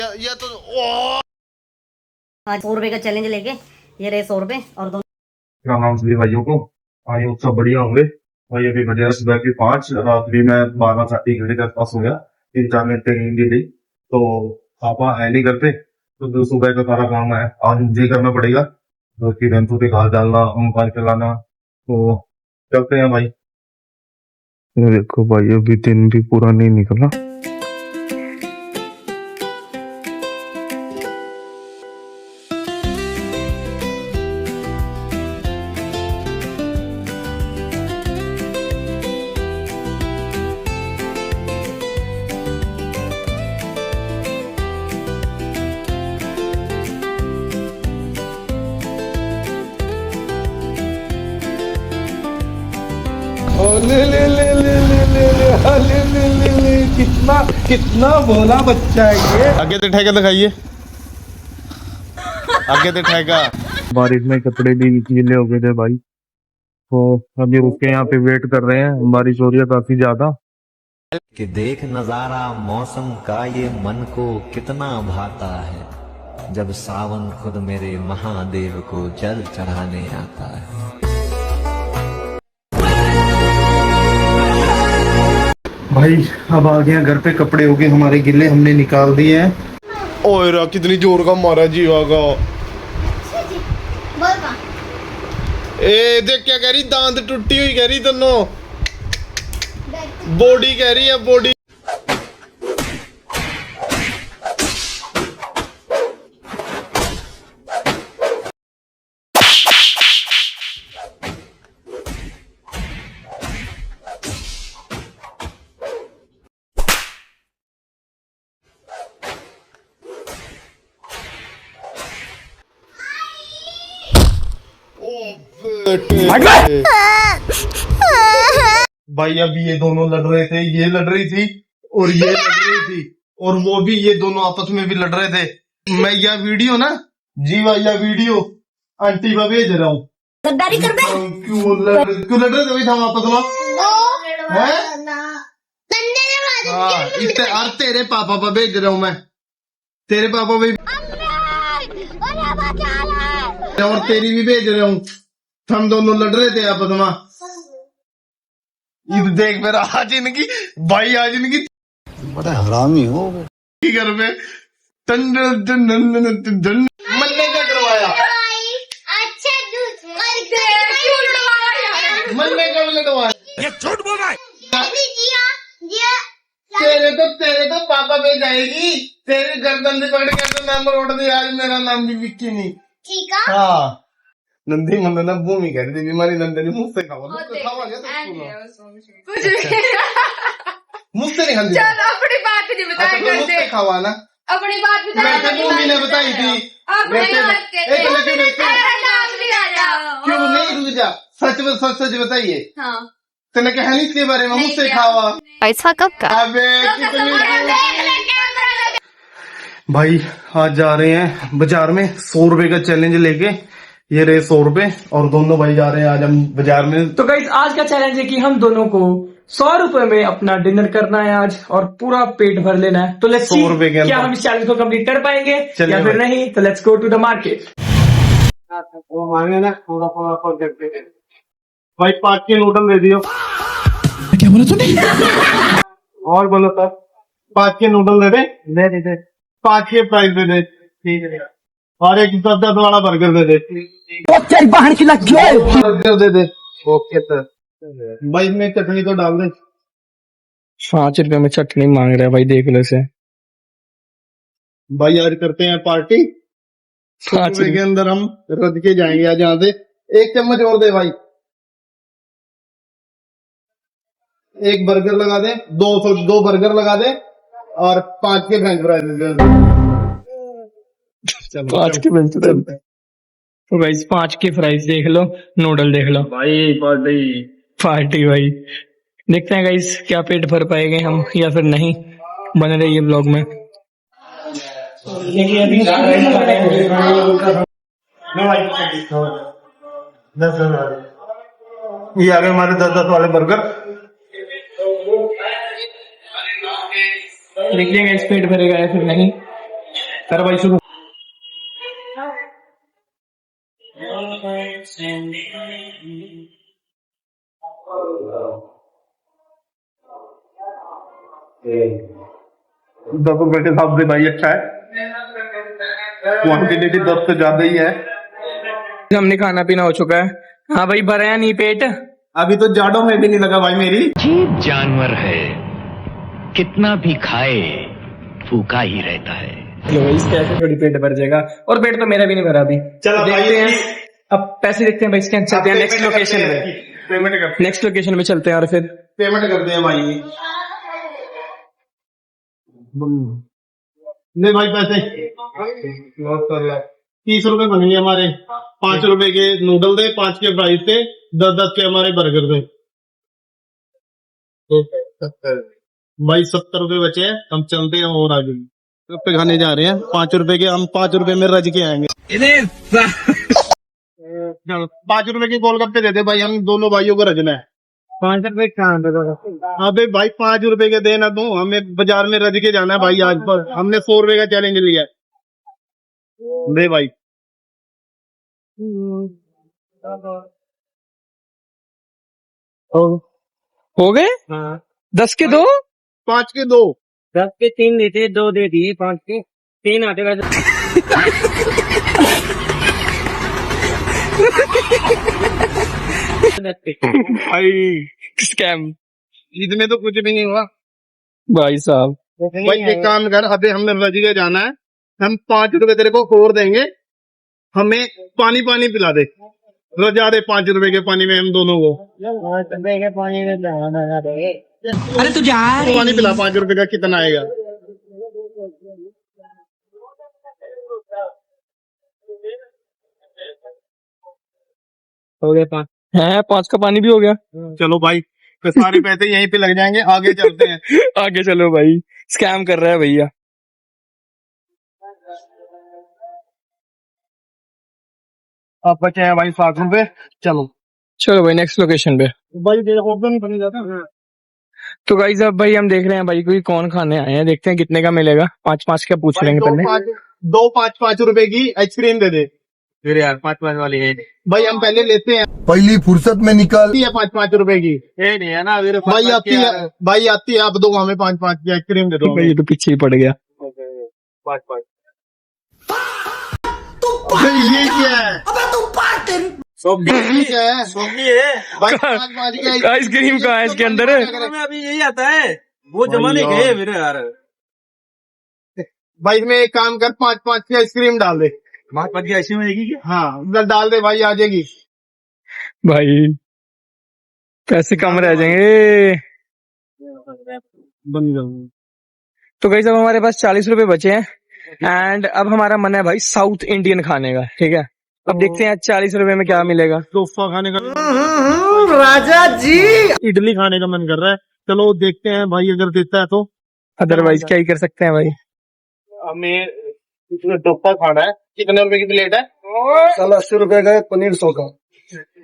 ये तो आज 100 रुपए का चैलेंज लेके ये रहे 100 रुपए और दोनों राम राम सभी भाइयों को। भाई सब बढ़िया होंगे भाई। अभी बजे सुबह की 5 रात्रि में 12:30 घंटे के आसपास हो गया। 3-4 मिनट तक नींद ली तो पापा है नहीं करते, तो जो सुबह का सारा काम है आज मुझे करना पड़ेगा। तो उसकी भैंसों के घास डालना, उनका चलाना, तो चलते हैं भाई। देखो भाई अभी दिन भी पूरा नहीं निकला। ले ले ले ले ले ले ले ले ले ले ले कितना कितना भोला बच्चा है ये। आगे दिखाएगा, दिखाइए आगे दिखाएगा। बारिश में कपड़े भी गीले हो गए थे भाई, तो अभी रुक के यहाँ पे वेट कर रहे हैं। बारिश हो रही है काफी ज्यादा। कि देख नजारा मौसम का ये मन को कितना भाता है, जब सावन खुद मेरे महादेव को जल चढ़ाने आता है। भाई अब आ गए घर पे, कपड़े हो गए हमारे गिले, हमने निकाल दिए हैं। ओए रा कितनी जोर का मारा जी आगा। ए देख क्या कह रही, दांत टूटी हुई कह रही, दोनों बॉडी कह रही है बॉडी। भाई अभी ये दोनों लड़ रहे थे, ये लड़ रही थी और ये लड़ रही थी, और वो भी, ये दोनों आपस में भी लड़ रहे थे। मैं यह वीडियो ना जी भाई, यह वीडियो आंटी को भेज रहा हूँ। क्यों लड़ रहे थे भाई हम आपस में? हाँ तेरे पापा पर भेज रहा हूँ मैं, तेरे पापा भी और तेरी भी भेज रहा हूँ। हम दोनों लड़ रहे थे आपस में। ये देख मेरा आज इनकी भाई, आज इनकी बड़ा हरामी हो घर में मन्ने क्या करवाया, मन्ने कब लड़वाया? ये झूठ बोल रहा है। तेरे तो पापा पे जाएगी, तेरे गर्दन से पकड़ के तो नाम रोड दे। आज मेरा नाम भी विक्की नहीं, ठीक है। हाँ नंदी मंदना भूमि कह रही थी, बीमारी नंदनी मुझसे खावा मुझसे नहीं खाती। चलो अपनी बात नहीं बताया मुझसे खावा ना, अपनी बात बताया भूमि ने बताई थी। क्यों नहीं, रुक जा, सच सच बताइए। हाँ तेने कहा नहीं इसके बारे में, मुझसे खावा। ऐसा कब का? अबे भाई आज जा रहे हैं बाजार में 100 रुपए का चैलेंज लेके। ये रहे 100 रुपए और दोनों भाई जा रहे हैं आज हम बाजार में। तो गाइस आज का चैलेंज है कि हम दोनों को 100 रुपए में अपना डिनर करना है आज, और पूरा पेट भर लेना है। तो लेट्स सी 100 रुपए के क्या हम इस चैलेंज को कंप्लीट कर पाएंगे या फिर नहीं। तो let's go to the market. वो मांगे ना थोड़ा थोड़ा कर देते हैं भाई। 5 के नूडल दे दियो। क्या बोला तूने? और बोलो सर, 5 के नूडल दे दे 5 के प्राइस दे दे। ठीक है। और एक 10 वाला बर्गर दे दे। बर्गर दे दे। Okay sir. भाई इसमें चटनी तो डाल दे। 5 रुपए में चटनी मांग रहा है भाई, देख लो इसे। भाई आज करते हैं पार्टी। 5 रुपए के अंदर हम रज के जाएंगे आज यहाँ से। 1 चम्मच और दे भाई। एक बर्गर लगा दे, 2 बर्गर लगा दे और 5 के फ्रेंच फ्राइज दे दे। 5 के मिलते हैं तो गाइस 5 के फ्राइज देख लो, नूडल देख लो भाई पार्टी भाई। देखते हैं गाइस क्या पेट भर पाएंगे हम या फिर नहीं। बने रहिए ब्लॉग में। ये आ गए हमारे 10 वाले बर्गर। देखिएगा इस पेट भरेगा या फिर नहीं। कर भाई शुरू। दस रुपए के हिसाब से भाई अच्छा है, क्वांटिटी 10 से ज्यादा ही है। हमने खाना पीना हो चुका है। हाँ भाई, भरा या नहीं पेट? अभी तो जाड़ों में भी नहीं लगा भाई मेरी। अजीब जानवर है, कितना भी खाए भूखा ही रहता है। लो भाई, इसके ऐसे थोड़ी पेट भर जाएगा, और पेट तो मेरा भी नहीं भरा अभी। चलो देखते हैं, अब पैसे देखते हैं भाई इसके। चलते हैं नेक्स्ट लोकेशन में, पेमेंट कर नेक्स्ट लोकेशन में चलते हैं और फिर पेमेंट करते हैं भाई। ले भाई पैसे 30 रुपए बनेंगे हमारे। 5 रुपए के नूडल दे, 5 के फ्राइज थे, 10 के हमारे बर्गर थे। भाई 70 रुपए बचे हैं, हम चलते हैं और आगे पे खाने जा रहे हैं। 5 रुपए के, हम 5 रुपए में रज के आएंगे। चलो 5 रुपए के गोलगप्पे दे दे भाई, हम दोनों भाइयों को रजना है। 5 रुपए कहाँ दे? अबे भाई 5 रुपए के देना तू, हमें बाजार में रज के जाना है भाई। आज पर हमने 100 रुपए का चैलेंज लिया है। दे भाई। हो गए। 10 के 2, 5 के 2। 10 के 3 देते, 2 दे दिए, 5 के 3 आते वैसे। भाई स्कैम ईद में तो कुछ भी नहीं हुआ भाई साहब। भाई। एक काम कर, अबे हमने रज के जाना है, हम 5 रुपए तेरे को और देंगे, हमें पानी पिला दे। रजा दे 5 रुपए के पानी में हम दोनों को। अरे तू जा। पानी पिला, 5 रुपए का कितना आएगा? हो गया 5 है, 5 का पानी भी हो गया। चलो भाई, तो सारे पैसे यहीं पे लग जाएंगे, आगे चलते हैं। आगे चलो भाई, स्कैम कर रहा है भैया। अब बचे हैं भाई 7 रुपए। चलो चलो भाई नेक्स्ट लोकेशन पे। भाई देखो नहीं बनी जाता। तो गाइस अब भाई हम देख रहे हैं भाई कोई कौन खाने आए हैं, देखते हैं कितने का मिलेगा। 5-5 का पूछ लेंगे पहले। 5 रुपए की आइसक्रीम दे दे। फिर यार 5 वाली है भाई, हम पहले लेते हैं। पहली फुर्सत में निकल। 5 रुपए की ये नहीं है ना भाई, आती है भाई, आती है। आप दो हमें 5 की आइसक्रीम दे दो। भाई ये तो पीछे ही पड़ गया। 5 ये क्या है? ठीक है भाई, 5 की आइसक्रीम कहाँ है इसके अंदर? अभी यही आता है, वो जमाने गए मेरे यार। भाई इसमें एक काम कर, 5 की आइसक्रीम डाल दे। 5 की आइसक्रीम आएगी क्या? हाँ डाल दे भाई, आ जाएगी। भाई पैसे कम रह जाएंगे। बन जाऊंगा। तो गाइस अब हमारे पास 40 रुपए बचे हैं, एंड अब हमारा मन है भाई साउथ इंडियन खाने का। ठीक है, अब देखते हैं 40 रुपए में क्या मिलेगा। डोसा खाने का राजा जी, इडली खाने का मन कर रहा है। चलो देखते हैं भाई, अगर देता है तो। अदरवाइज क्या ही कर सकते हैं भाई। हमें डोसा खाना है। कितने रुपए की प्लेट है? 80 रुपए का, पनीर 100 का।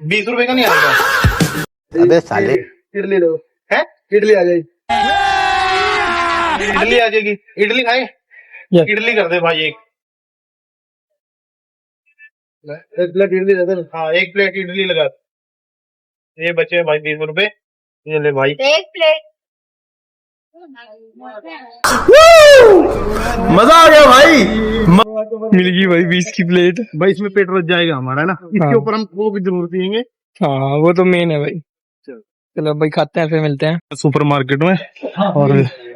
20 रुपए का नहीं आता। अबे साले इडली लो है, इडली आ जाएगी। इडली आ जाएगी। इडली खाए? Yes. इडली कर दे भाई एक प्लेट इडली दे दे। हाँ 1 प्लेट इडली लगा। ये बचे हैं भाई 20 रुपए। ये ले भाई। 1 प्लेट। मजा आ गया भाई। मिल गई भाई 20 की प्लेट। भाई इसमें पेट रच जाएगा हमारा, है ना? इसके ऊपर हम वो भी जरूर पियेंगे। हाँ वो तो मेन है भाई। चलो भाई खाते हैं, फिर मिलते हैं सुपर मार्केट में। और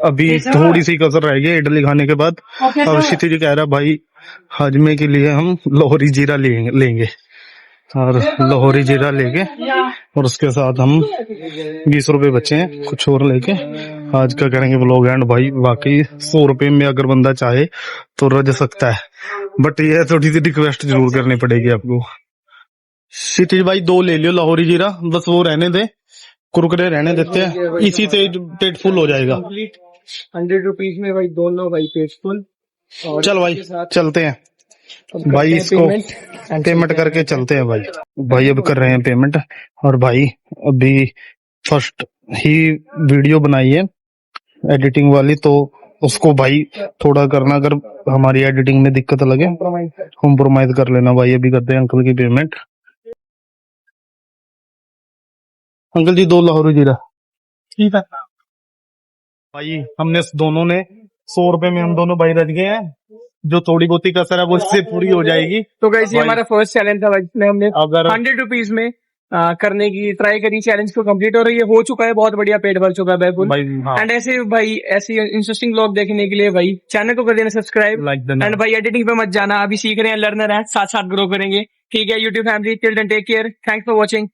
अभी थोड़ी सी कसर रह गई इडली खाने के बाद। और क्षितिज कह रहा भाई हाजमे के लिए हम लाहौरी जीरा लेंगे और लाहौरी जीरा लेके, और उसके साथ हम 20 रुपए बचे हैं, कुछ और लेके आज का करेंगे व्लॉग एंड। भाई वाकई 100 रुपए में अगर बंदा चाहे तो रज सकता है, बट ये थोड़ी सी रिक्वेस्ट जरूर करनी पड़ेगी आपको। क्षितिज भाई 2 ले लियो लाहौरी जीरा, बस वो रहने दे, कुरकुरे रहने देते हैं, इसी से पेट फुल हो जाएगा। 100 रुपीज में भाई दोनों भाई पेट फुल। चल भाई चलते हैं भाई, इसको पेमेंट करके चलते हैं भाई। भाई अब कर रहे हैं पेमेंट। और भाई अभी फर्स्ट ही वीडियो बनाई है एडिटिंग वाली, तो उसको भाई थोड़ा करना, अगर हमारी एडिटिंग में दिक्कत लगे कॉम्प्रोमाइज कर लेना भाई। अभी करते हैं अंकल की पेमेंट। अंकल जी 2 लाहौरी जीरा। ठीक है भाई, हमने दोनों ने 100 रुपए में हम दोनों भाई रच गए हैं। जो थोड़ी बहुती कसर है वो इससे पूरी हो जाएगी। तो गाइस ये भाई- हमारा फर्स्ट चैलेंज था भाई, जिसमें हमने अगर 100 रुपीज में करने की ट्राई करी, चैलेंज को कंप्लीट, और ये हो चुका है, बहुत बढ़िया, पेट भर चुका है बिल्कुल। भाई हाँ, एंड ऐसे भाई ऐसी इंटरेस्टिंग व्लॉग देखने के लिए भाई चैनल को कर देना सब्सक्राइब। लाइक देना। एंड भाई एडिटिंग पे मत जाना, अभी सीख रहे हैं, लर्नर है, साथ साथ ग्रो करेंगे। ठीक है YouTube family, till then take care, thanks for watching.